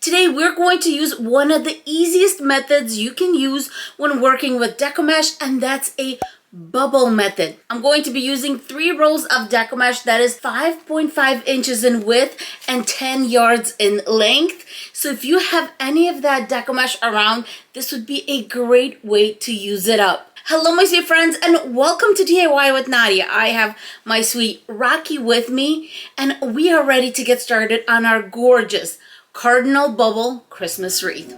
Today we're going to use one of the easiest methods you can use when working with Deco mesh, and that's a bubble method. I'm going to be using 3 rolls of Deco mesh that is 5.5 inches in width and 10 yards in length. So if you have any of that Deco mesh around, this would be a great way to use it up. Hello my sweet friends, and welcome to DIY with Nadia. I have my sweet Rocky with me, and we are ready to get started on our gorgeous Cardinal Bubble Christmas wreath.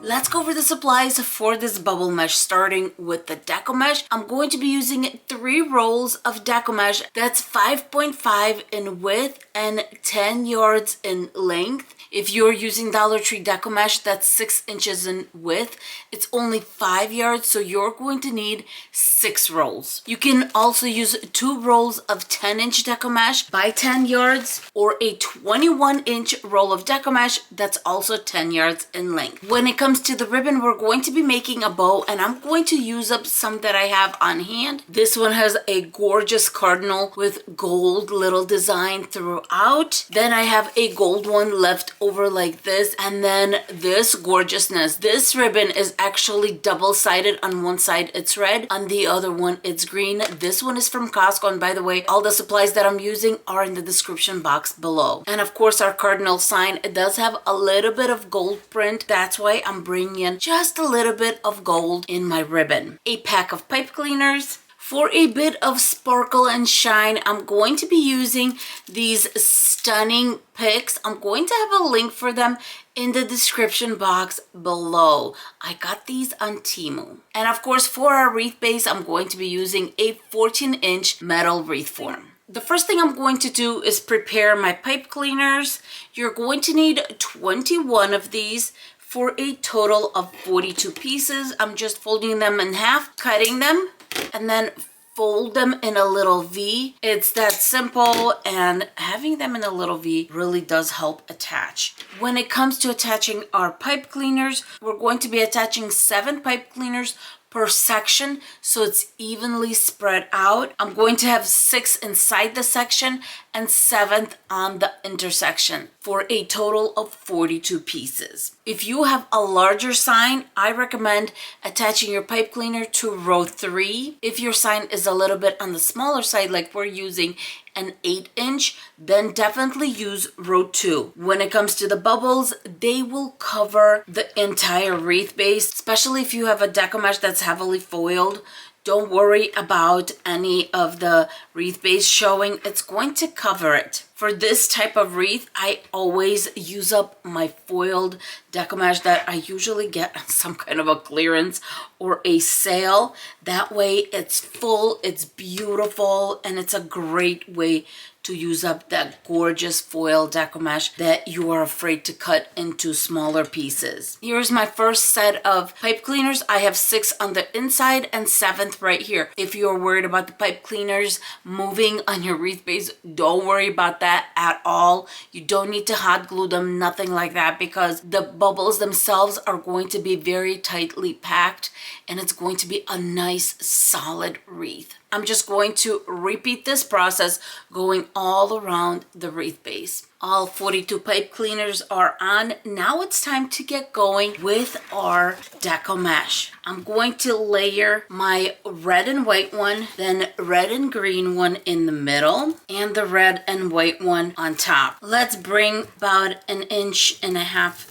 Let's go over the supplies for this bubble mesh, starting with the Deco mesh. I'm going to be using 3 rolls of Deco mesh that's 5.5 in width and 10 yards in length. If you're using DollarTree Deco mesh, that's 6 inches in width. It's only 5 yards, so you're going to need 6 rolls. You can also use 2 rolls of 10-inch Deco mesh by 10 yards, or a 21-inch roll of Deco mesh that's also 10 yards in length. When it comes to the ribbon, we're going to be making a bow, and I'm going to use up some that I have on hand. This one has a gorgeous cardinal with gold little design throughout. Then I have a gold one left over like this, and then this gorgeousness. This ribbon is actually double-sided. On one side it's red, on the other one it's green. This one is from Costco, and by the way, all the supplies that I'm using are in the description box below. And of course, our cardinal sign, it does have a little bit of gold print. That's why I'm bringing in just a little bit of gold in my ribbon. A pack of pipe cleaners. For a bit of sparkle and shine, I'm going to be using these stunning picks. I'm going to have a link for them in the description box below. I got these on Temu. And of course, for our wreath base, I'm going to be using a 14-inch metal wreath form. The first thing I'm going to do is prepare my pipe cleaners. You're going to need 21 of these for a total of 42 pieces. I'm just folding them in half, cutting them, and then fold them in a little V. It's that simple, and having them in a little V really does help attach. When it comes to attaching our pipe cleaners, we're going to be attaching 7 pipe cleaners per section, so it's evenly spread out. I'm going to have 6 inside the section and 7 on the intersection for a total of 42 pieces. If you have a larger sign, I recommend attaching your pipe cleaner to row 3. If your sign is a little bit on the smaller side, like we're using an 8-inch, then definitely use row 2. When it comes to the bubbles, they will cover the entire wreath base, especially if you have a Deco mesh that's heavily foiled. Don't worry about any of the wreath base showing. It's going to cover it. For this type of wreath, I always use up my foiled Deco mesh that I usually get on some kind of a clearance or a sale. That way it's full, it's beautiful, and it's a great way to use up that gorgeous foil Deco mesh that you are afraid to cut into smaller pieces. Here's my first set of pipe cleaners. I have 6 on the inside and 7th right here. If you're worried about the pipe cleaners moving on your wreath base, don't worry about that at all. You don't need to hot glue them, nothing like that, because the bubbles themselves are going to be very tightly packed, and it's going to be a nice solid wreath. I'm just going to repeat this process going all around the wreath base. All 42 pipe cleaners are on. Now it's time to get going with our Deco mesh. I'm going to layer my red and white one, then red and green one in the middle, and the red and white one on top. Let's bring about 1.5 inches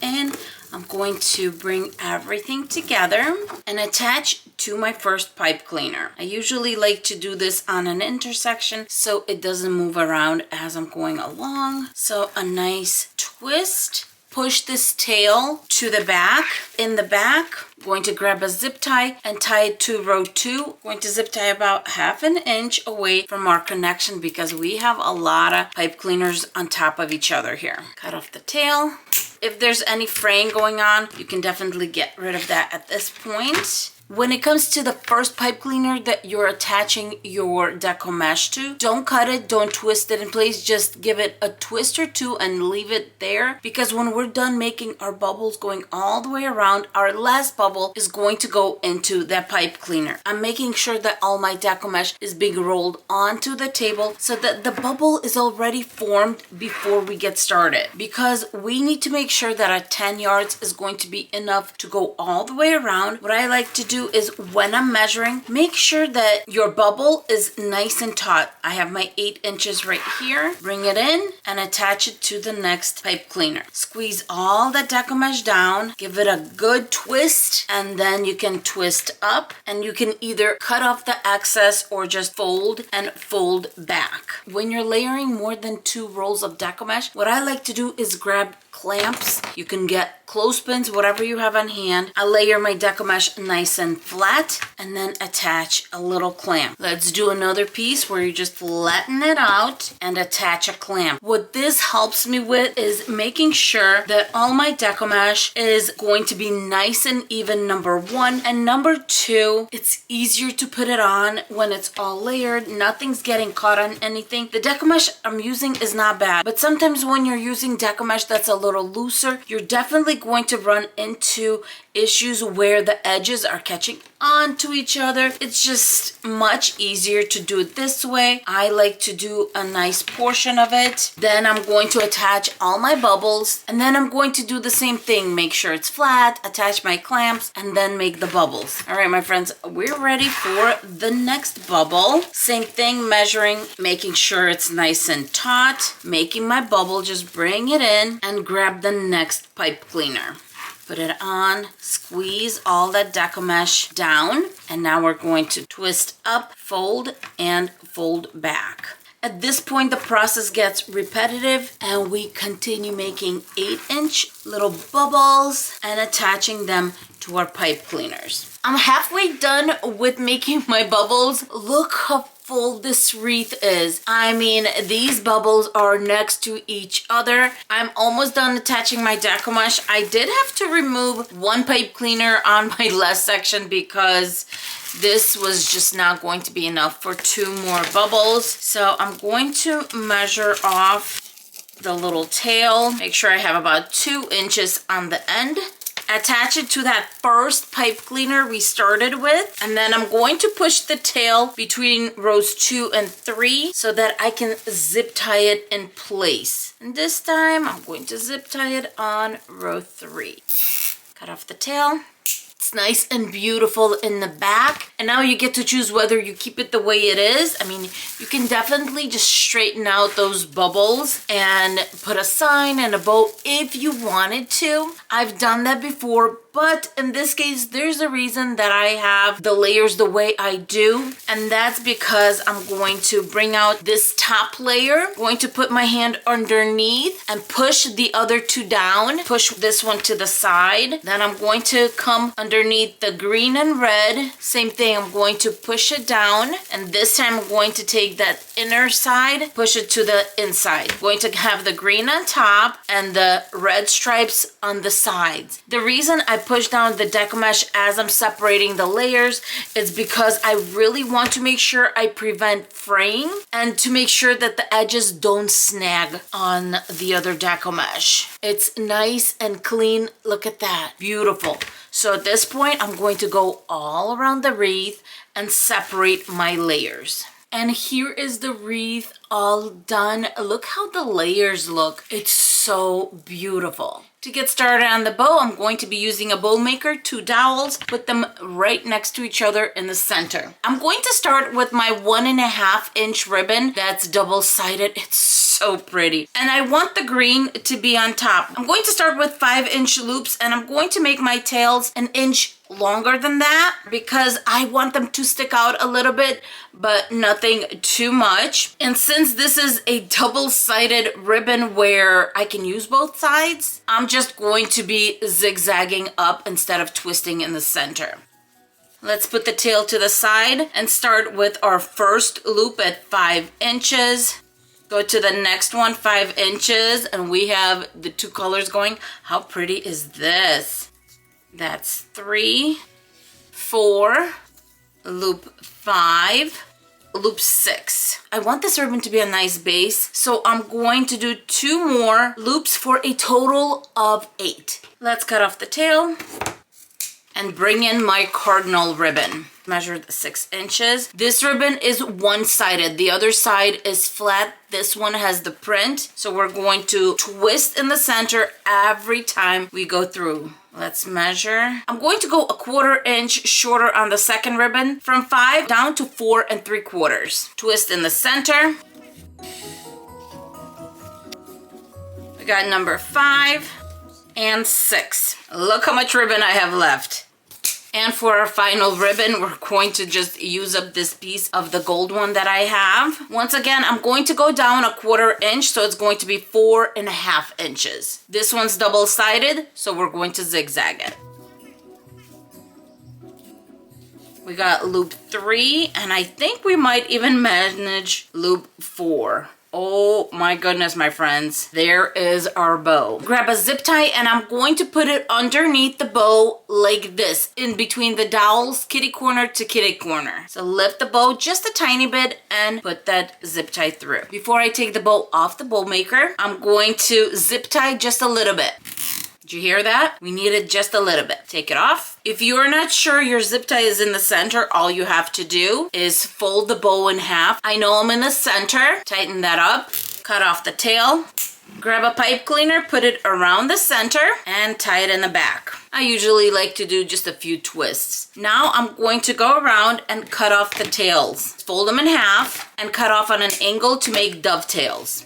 in. I'm going to bring everything together and attach to my first pipe cleaner. I usually like to do this on an intersection so it doesn't move around as I'm going along. So a nice twist. Push this tail to the back. In the back, I'm going to grab a zip tie and tie it to row 2. I'm going to zip tie about 1/2 inch away from our connection because we have a lot of pipe cleaners on top of each other here. Cut off the tail. If there's any fraying going on, you can definitely get rid of that at this point. When it comes to the first pipe cleaner that you're attaching your Deco mesh to, don't cut it, don't twist it in place, just give it a twist or two and leave it there, because when we're done making our bubbles going all the way around, our last bubble is going to go into that pipe cleaner. I'm making sure that all my Deco mesh is being rolled onto the table so that the bubble is already formed before we get started, because we need to make sure that our 10 yards is going to be enough to go all the way around. What I like to do is when I'm measuring, make sure that your bubble is nice and taut. I have my 8 inches right here. Bring it in and attach it to the next pipe cleaner. Squeeze all that Deco mesh down, give it a good twist, and then you can twist up, and you can either cut off the excess or just fold and fold back. When you're layering more than 2 rolls of Deco mesh, what I like to do is grab clamps. You can get clothespins, whatever you have on hand. I layer my Deco mesh nice and flat and then attach a little clamp. Let's do another piece where you just flatten it out and attach a clamp. What this helps me with is making sure that all my Deco mesh is going to be nice and even, number one, and number two, it's easier to put it on when it's all layered. Nothing's getting caught on anything. The Deco mesh I'm using is not bad, but sometimes when you're using Deco mesh that's a little looser, you're definitely going to run into issues where the edges are catching on to each other. It's just much easier to do it this way. I like to do a nice portion of it. Then I'm going to attach all my bubbles, and then I'm going to do the same thing. Make sure it's flat, attach my clamps, and then make the bubbles. All right, my friends, we're ready for the next bubble. Same thing, measuring, making sure it's nice and taut, making my bubble, just bring it in and grab the next pipe cleaner. Put it on, squeeze all that Deco mesh down, and now we're going to twist up, fold, and fold back. At this point, the process gets repetitive, and we continue making 8-inch little bubbles and attaching them to our pipe cleaners. I'm halfway done with making my bubbles. Look how full this wreath is. I mean, these bubbles are next to each other. I'm almost done attaching my Deco mesh. I did have to remove one pipe cleaner on my last section because this was just not going to be enough for 2 more bubbles. So I'm going to measure off the little tail. Make sure I have about 2 inches on the end. Attach it to that first pipe cleaner we started with, and then I'm going to push the tail between rows 2 and 3 so that I can zip tie it in place. And this time I'm going to zip tie it on row 3. Cut off the tail. It's nice and beautiful in the back, and now you get to choose whether you keep it the way it is. I mean, you can definitely just straighten out those bubbles and put a sign and a bow if you wanted to. I've done that before, but in this case, there's a reason that I have the layers the way I do, and that's because I'm going to bring out this top layer, going to put my hand underneath and push the other 2 down, push this one to the side. Then I'm going to come underneath the green and red. Same thing, I'm going to push it down, and this time I'm going to take that inner side, push it to the inside. I'm going to have the green on top and the red stripes on the sides. The reason I push down the Deco mesh as I'm separating the layers is because I really want to make sure I prevent fraying and to make sure that the edges don't snag on the other Deco mesh. It's nice and clean. Look at that. Beautiful. So at this point, I'm going to go all around the wreath and separate my layers. And here is the wreath all done. Look how the layers look. It's so beautiful. To get started on the bow, I'm going to be using a bow maker, 2 dowels, put them right next to each other in the center. I'm going to start with my 1.5-inch ribbon that's double-sided. It's so pretty. And I want the green to be on top. I'm going to start with 5-inch loops, and I'm going to make my tails 1 inch longer than that because I want them to stick out a little bit, but nothing too much. And since this is a double-sided ribbon where I can use both sides, I'm just going to be zigzagging up instead of twisting in the center. Let's put the tail to the side and start with our first loop at 5 inches. Go to the next one, 5 inches, and we have the 2 colors going. How pretty is this? That's 3, 4, loop 5, loop 6. I want this ribbon to be a nice base, so I'm going to do 2 more loops for a total of 8. Let's cut off the tail and bring in my cardinal ribbon. Measured 6 inches. This ribbon is one-sided. The other side is flat. This one has the print. So we're going to twist in the center every time we go through. Let's measure. I'm going to go 1/4 inch shorter on the second ribbon, from 5 down to 4 3/4. Twist in the center. We got number 5 and 6. Look how much ribbon I have left. And for our final ribbon, we're going to just use up this piece of the gold one that I have. Once again, I'm going to go down 1/4 inch, so it's going to be 4.5 inches. This one's double-sided, so we're going to zigzag it. We got loop 3, and I think we might even manage loop 4. Oh my goodness, my friends. There is our bow. Grab a zip tie and I'm going to put it underneath the bow like this, in between the dowels, kitty corner to kitty corner. So lift the bow just a tiny bit and put that zip tie through. Before I take the bow off the bow maker, I'm going to zip tie just a little bit. Did you hear that? We need it just a little bit. Take it off. If you're not sure your zip tie is in the center, all you have to do is fold the bow in half. I know I'm in the center. Tighten that up. Cut off the tail. Grab a pipe cleaner, put it around the center, and tie it in the back. I usually like to do just a few twists. Now I'm going to go around and cut off the tails. Fold them in half and cut off on an angle to make dovetails.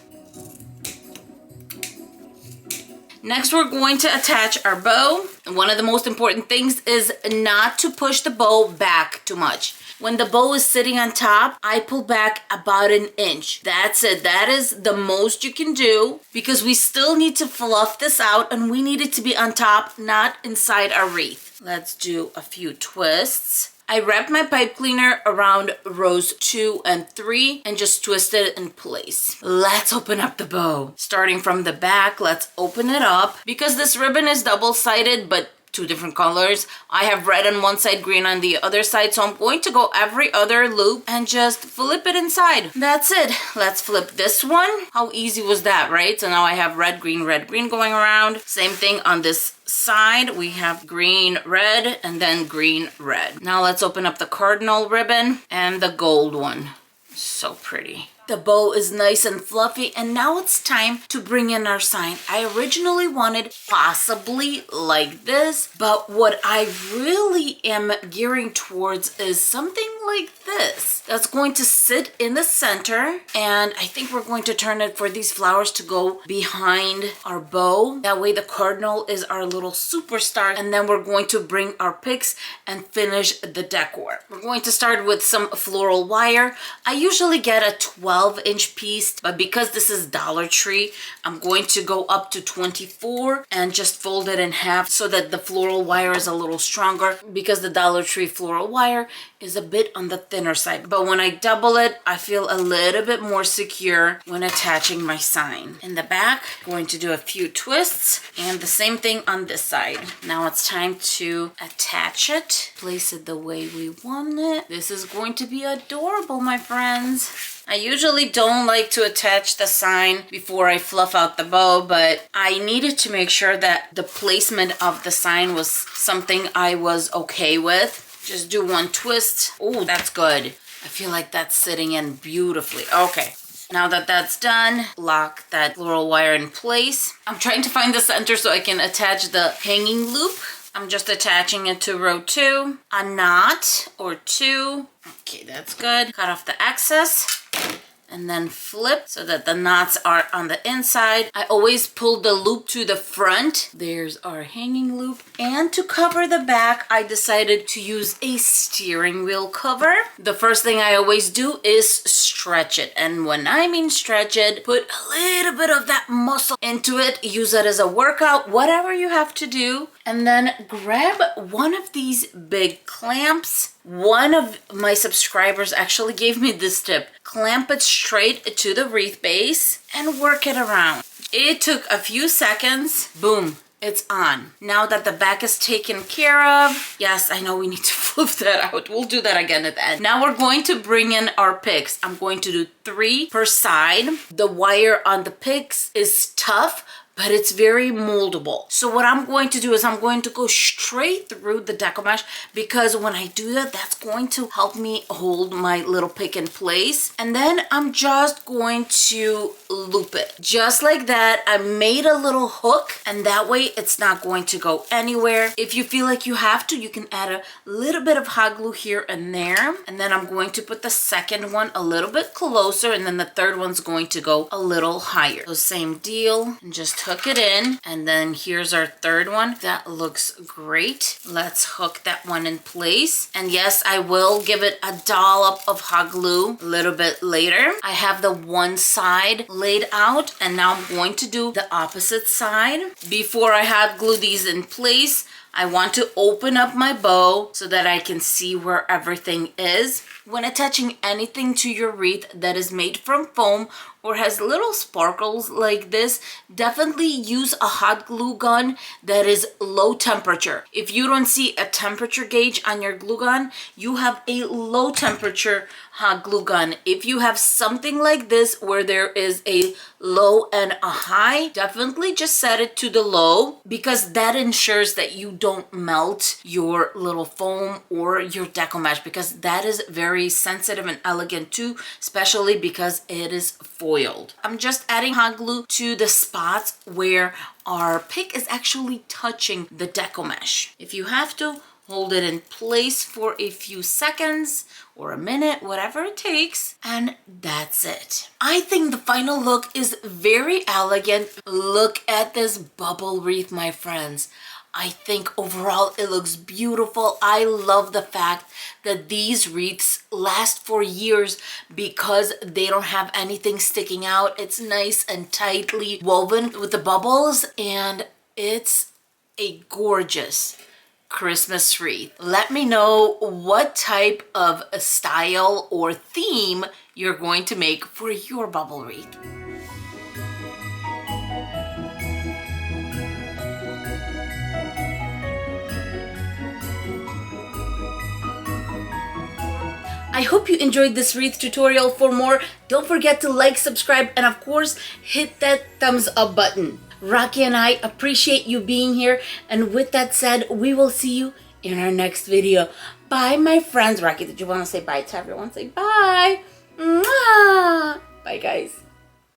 Next, we're going to attach our bow. One of the most important things is not to push the bow back too much. When the bow is sitting on top, I pull back about 1 inch. That's it. That is the most you can do, because we still need to fluff this out and we need it to be on top, not inside our wreath. Let's do a few twists. I wrapped my pipe cleaner around rows 2 and 3 and just twisted it in place. Let's open up the bow. Starting from the back, let's open it up. Because this ribbon is double-sided, but 2 different colors. I have red on one side, green on the other side, so I'm going to go every other loop and just flip it inside. That's it. Let's flip this one. How easy was that, right? So now I have red, green going around. Same thing on this side. We have green, red, and then green, red. Now let's open up the cardinal ribbon and the gold one. So pretty. The bow is nice and fluffy, and now it's time to bring in our sign. I originally wanted possibly like this, but what I really am gearing towards is something like this. That's going to sit in the center, and I think we're going to turn it for these flowers to go behind our bow. That way the cardinal is our little superstar, and then we're going to bring our picks and finish the decor. We're going to start with some floral wire. I usually get a 12-inch piece, but because this is DollarTree, I'm going to go up to 24 and just fold it in half so that the floral wire is a little stronger, because the DollarTree floral wire is a bit on the thinner side. But when I double it, I feel a little bit more secure when attaching my sign. In the back, going to do a few twists, and the same thing on this side. Now it's time to attach it. Place it the way we want it. This is going to be adorable, my friends. I usually don't like to attach the sign before I fluff out the bow, but I needed to make sure that the placement of the sign was something I was okay with. Just do one twist. Oh, that's good. I feel like that's sitting in beautifully. Okay. Now that that's done, lock that floral wire in place. I'm trying to find the center so I can attach the hanging loop. I'm just attaching it to row 2, a knot or 2. Okay, that's good. Cut off the excess and then flip so that the knots are on the inside. I always pull the loop to the front. There's our hanging loop. And to cover the back, I decided to use a steering wheel cover. The first thing I always do is stretch it. And when I mean stretch it, put a little bit of that muscle into it. Use it as a workout, whatever you have to do. And then grab one of these big clamps. One of my subscribers actually gave me this tip. Clamp it straight to the wreath base and work it around. It took a few seconds. Boom. it's on. Now that the back is taken care of, yes, I know we need to flip that out. We'll do that again at the end. Now we're going to bring in our picks. I'm going to do 3 per side. The wire on the picks is tough, but it's very moldable. So what I'm going to do is I'm going to go straight through the Deco mesh, because when I do that, that's going to help me hold my little pick in place. And then I'm just going to loop it. Just like that, I made a little hook, and that way it's not going to go anywhere. If you feel like you have to, you can add a little bit of hot glue here and there. And then I'm going to put the second one a little bit closer, and then the third one's going to go a little higher. So same deal, and just hook it in. And then here's our third one. That looks great. Let's hook that one in place. And yes, I will give it a dollop of hot glue a little bit later. I have the one side laid out, and now I'm going to do the opposite side. Before I hot glue these in place, I want to open up my bow so that I can see where everything is. When attaching anything to your wreath that is made from foam or has little sparkles like this, definitely use a hot glue gun that is low temperature. If you don't see a temperature gauge on your glue gun, you have a low temperature hot glue gun. If you have something like this where there is a low and a high, definitely just set it to the low, because that ensures that you don't melt your little foam or your Deco mesh, because that is very sensitive and elegant too, especially because it is foiled. I'm just adding hot glue to the spots where our pick is actually touching the Deco mesh. If you have to, hold it in place for a few seconds or a minute, whatever it takes, and that's it. I think the final look is very elegant. Look at this bubble wreath, my friends. I think overall it looks beautiful. I love the fact that these wreaths last for years because they don't have anything sticking out. It's nice and tightly woven with the bubbles, and it's a gorgeous Christmas wreath. Let me know what type of a style or theme you're going to make for your bubble wreath. I hope you enjoyed this wreath tutorial. For more, don't forget to like, subscribe, and of course, hit that thumbs up button. Rocky and I appreciate you being here. And with that said, we will see you in our next video. Bye, my friends. Rocky, did you want to say bye to everyone? Say bye. Mwah! Bye, guys.